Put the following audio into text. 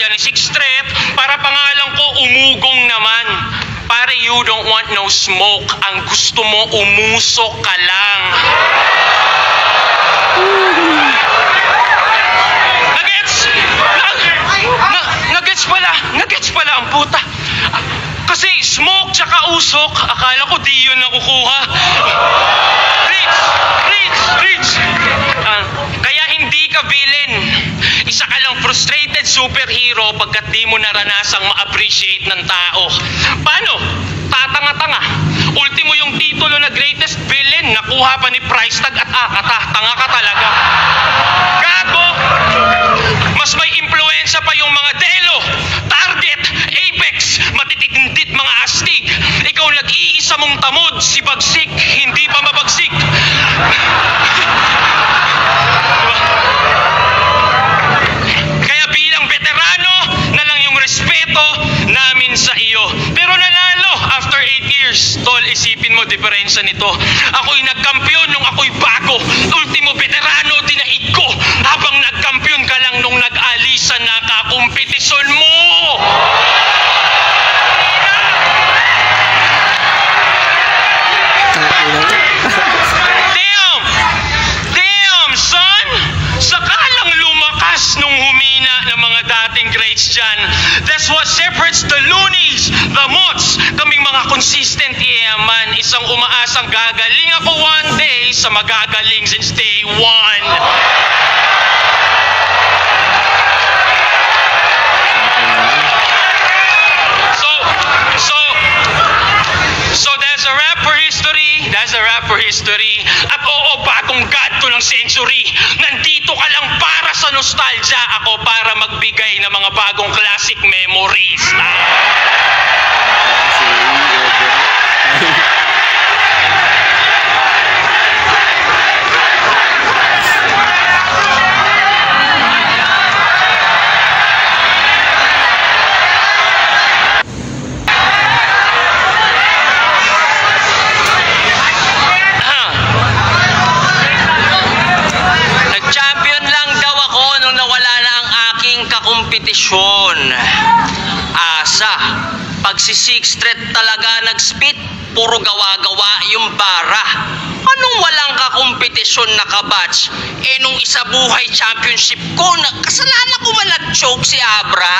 kaya ni Six Strep, para pangalan ko umugong naman. Pare, you don't want no smoke. Ang gusto mo, umusok ka lang. Nagets pala ang puta. Kasi smoke tsaka usok, akala ko di yun nakukuha. Rich. Kaya hindi ka villain. Isa ka lang frustrated superhero pagkat di mo naranasang ma-appreciate ng tao. Paano? Tatanga-tanga. Ultimo yung titulo na greatest villain, nakuha pa ni price tag at akata. Tanga ka talaga. Gago! Mas may impluensya pa yung mga Delo, Target, Apex, matitigndit mga astig. Ikaw nag-iisa mong tamod, si Bagsik, hindi pa mabagsik. Kaya bilang veterano na lang yung respeto namin sa iyo. Pero nanalo after 8 years. Tol, isipin mo diferensya nito. Ako'y nagkampiyon nung ako'y bago. Ultimo veterano, dinaig ko. Habang nagkampiyon ka lang nung nag-alisan na kakompetisyon mo. Damn, son! Sakalang lumakas nung humina ng mga dating greats dyan. That's what separates the loonies, the mots, kaming mga consistent yaman. Isang umaasang gagaling ako one day sa magagaling since day one. So that's a rap for history. That's a rap for history. At oo, bagong god to ng century. Nandito ka lang para sa nostalgia. Ako para magbigay ng mga bagong classic memories. Kompetisyon. Asa, pag si Six Strep talaga nag-spit, puro gawa-gawa yung bara. Anong walang kakompetisyon na kabatch? Nung isa buhay championship ko, kasalanan ko man nag-choke si Abra?